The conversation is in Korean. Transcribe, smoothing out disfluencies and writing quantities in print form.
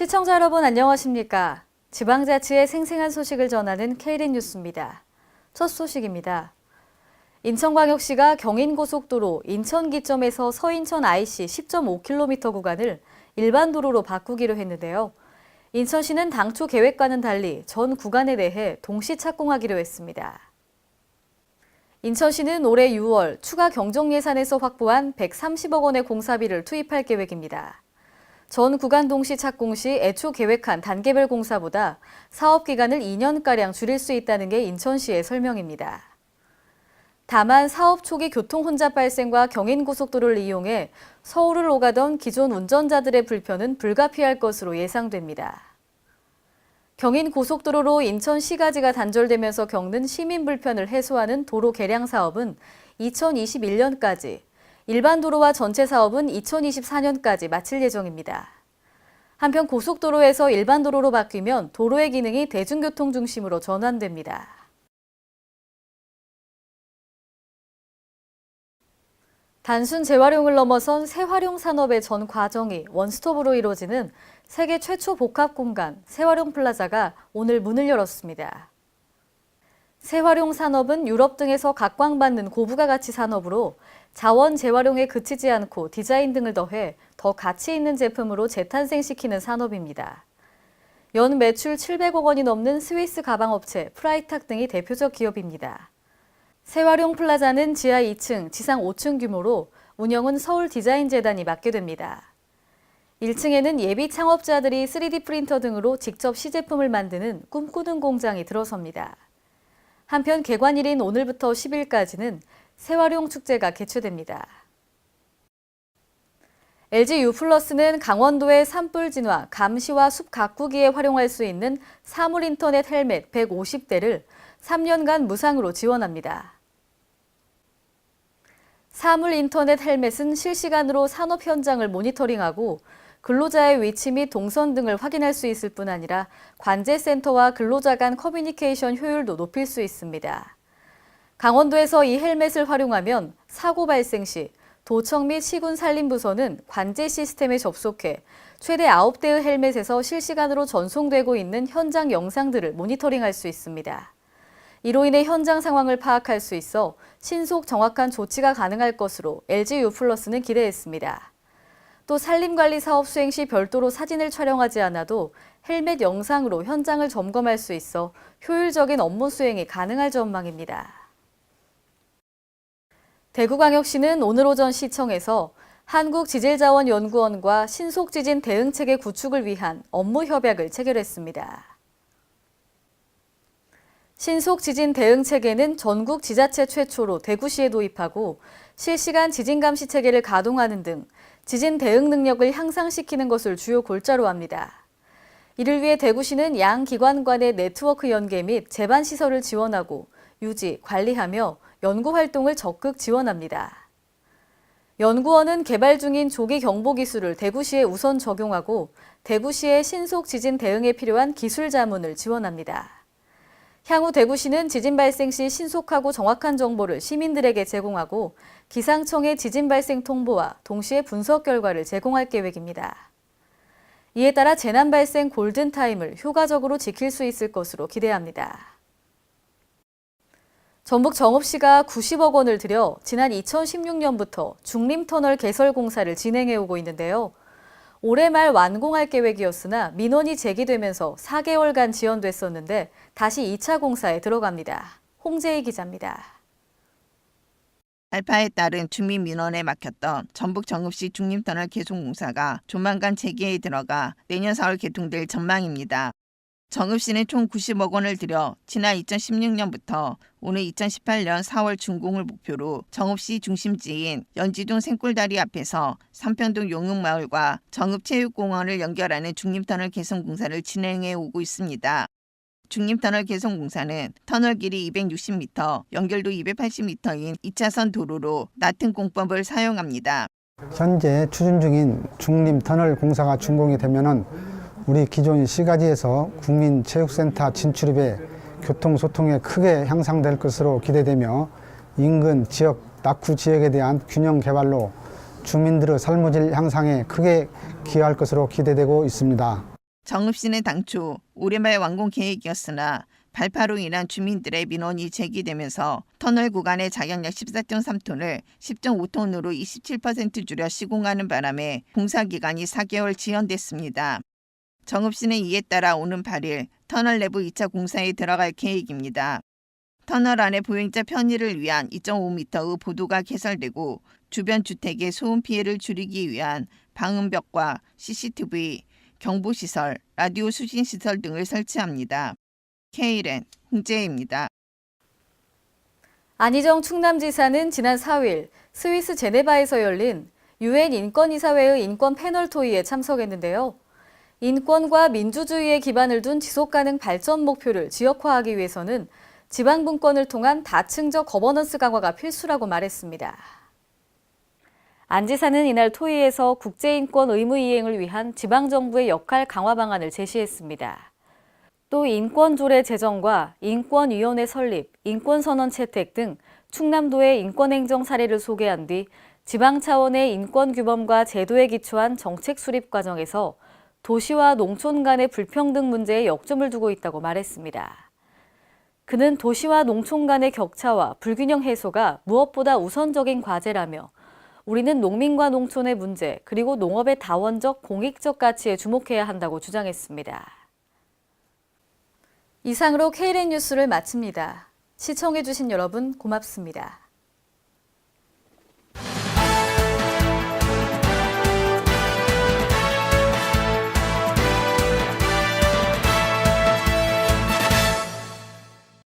시청자 여러분 안녕하십니까? 지방자치의 생생한 소식을 전하는 K린 뉴스입니다. 첫 소식입니다. 인천광역시가 경인고속도로 인천기점에서 서인천 IC 10.5km 구간을 일반 도로로 바꾸기로 했는데요. 인천시는 당초 계획과는 달리 전 구간에 대해 동시 착공하기로 했습니다. 인천시는 올해 6월 추가 경정 예산에서 확보한 130억 원의 공사비를 투입할 계획입니다. 전 구간 동시 착공 시 애초 계획한 단계별 공사보다 사업 기간을 2년가량 줄일 수 있다는 게 인천시의 설명입니다. 다만 사업 초기 교통 혼잡 발생과 경인고속도로를 이용해 서울을 오가던 기존 운전자들의 불편은 불가피할 것으로 예상됩니다. 경인고속도로로 인천시가지가 단절되면서 겪는 시민 불편을 해소하는 도로 개량 사업은 2021년까지, 일반 도로와 전체 사업은 2024년까지 마칠 예정입니다. 한편 고속도로에서 일반 도로로 바뀌면 도로의 기능이 대중교통 중심으로 전환됩니다. 단순 재활용을 넘어선 새활용 산업의 전 과정이 원스톱으로 이루어지는 세계 최초 복합 공간 새활용 플라자가 오늘 문을 열었습니다. 새활용 산업은 유럽 등에서 각광받는 고부가 가치 산업으로 자원 재활용에 그치지 않고 디자인 등을 더해 더 가치 있는 제품으로 재탄생시키는 산업입니다. 연 매출 700억 원이 넘는 스위스 가방업체 프라이탁 등이 대표적 기업입니다. 새활용 플라자는 지하 2층, 지상 5층 규모로 운영은 서울디자인재단이 맡게 됩니다. 1층에는 예비 창업자들이 3D 프린터 등으로 직접 시제품을 만드는 꿈꾸는 공장이 들어섭니다. 한편 개관일인 오늘부터 10일까지는 새활용 축제가 개최됩니다. LG U+는 강원도의 산불 진화, 감시와 숲 가꾸기에 활용할 수 있는 사물 인터넷 헬멧 150대를 3년간 무상으로 지원합니다. 사물 인터넷 헬멧은 실시간으로 산업 현장을 모니터링하고 근로자의 위치 및 동선 등을 확인할 수 있을 뿐 아니라 관제센터와 근로자 간 커뮤니케이션 효율도 높일 수 있습니다. 강원도에서 이 헬멧을 활용하면 사고 발생 시 도청 및 시군산림부서는 관제 시스템에 접속해 최대 9대의 헬멧에서 실시간으로 전송되고 있는 현장 영상들을 모니터링할 수 있습니다. 이로 인해 현장 상황을 파악할 수 있어 신속 정확한 조치가 가능할 것으로 LG U+는 기대했습니다. 또 산림관리 사업 수행 시 별도로 사진을 촬영하지 않아도 헬멧 영상으로 현장을 점검할 수 있어 효율적인 업무 수행이 가능할 전망입니다. 대구광역시는 오늘 오전 시청에서 한국지질자원연구원과 신속지진 대응체계 구축을 위한 업무 협약을 체결했습니다. 신속지진 대응체계는 전국 지자체 최초로 대구시에 도입하고 실시간 지진감시 체계를 가동하는 등 지진 대응 능력을 향상시키는 것을 주요 골자로 합니다. 이를 위해 대구시는 양 기관 간의 네트워크 연계 및 제반 시설을 지원하고 유지, 관리하며 연구 활동을 적극 지원합니다. 연구원은 개발 중인 조기 경보 기술을 대구시에 우선 적용하고 대구시의 신속 지진 대응에 필요한 기술 자문을 지원합니다. 향후 대구시는 지진 발생 시 신속하고 정확한 정보를 시민들에게 제공하고 기상청의 지진 발생 통보와 동시에 분석 결과를 제공할 계획입니다. 이에 따라 재난 발생 골든타임을 효과적으로 지킬 수 있을 것으로 기대합니다. 전북 정읍시가 90억 원을 들여 지난 2016년부터 중림터널 개설 공사를 진행해오고 있는데요. 올해 말 완공할 계획이었으나 민원이 제기되면서 4개월간 지연됐었는데 다시 2차 공사에 들어갑니다. 홍재희 기자입니다. 알파에 따른 주민 민원에 막혔던 전북 정읍시 중림터널 개송 공사가 조만간 재개에 들어가 내년 4월 개통될 전망입니다. 정읍시는 총 90억 원을 들여 지난 2016년부터 오늘 2018년 4월 준공을 목표로 정읍시 중심지인 연지동 생골다리 앞에서 삼평동 용흥마을과 정읍체육공원을 연결하는 중림터널 개송 공사를 진행해 오고 있습니다. 중림터널 개송 공사는 터널 길이 260m, 연결도 280m인 2차선 도로로 낮은 공법을 사용합니다. 현재 추진 중인 중림터널 공사가 준공이 되면은 우리 기존 시가지에서 국민체육센터 진출입에 교통소통에 크게 향상될 것으로 기대되며 인근 지역 낙후 지역에 대한 균형 개발로 주민들의 삶의 질 향상에 크게 기여할 것으로 기대되고 있습니다. 정읍시는 당초 올해 말 완공 계획이었으나 발파로 인한 주민들의 민원이 제기되면서 터널 구간의 자격량 14.3톤을 10.5톤으로 27% 줄여 시공하는 바람에 공사 기간이 4개월 지연됐습니다. 정읍시는 이에 따라 오는 8일 터널 내부 2차 공사에 들어갈 계획입니다. 터널 안의 보행자 편의를 위한 2.5m의 보도가 개설되고 주변 주택의 소음 피해를 줄이기 위한 방음벽과 CCTV, 경보시설, 라디오 수신시설 등을 설치합니다. KLN 홍재입니다. 안희정 충남지사는 지난 4일 스위스 제네바에서 열린 UN 인권이사회의 인권 패널 토의에 참석했는데요. 인권과 민주주의에 기반을 둔 지속가능 발전 목표를 지역화하기 위해서는 지방분권을 통한 다층적 거버넌스 강화가 필수라고 말했습니다. 안 지사는 이날 토의에서 국제인권 의무 이행을 위한 지방정부의 역할 강화 방안을 제시했습니다. 또 인권조례 제정과 인권위원회 설립, 인권선언 채택 등 충남도의 인권행정 사례를 소개한 뒤 지방 차원의 인권규범과 제도에 기초한 정책 수립 과정에서 도시와 농촌 간의 불평등 문제에 역점을 두고 있다고 말했습니다. 그는 도시와 농촌 간의 격차와 불균형 해소가 무엇보다 우선적인 과제라며 우리는 농민과 농촌의 문제 그리고 농업의 다원적 공익적 가치에 주목해야 한다고 주장했습니다. 이상으로 KLN 뉴스를 마칩니다. 시청해주신 여러분 고맙습니다.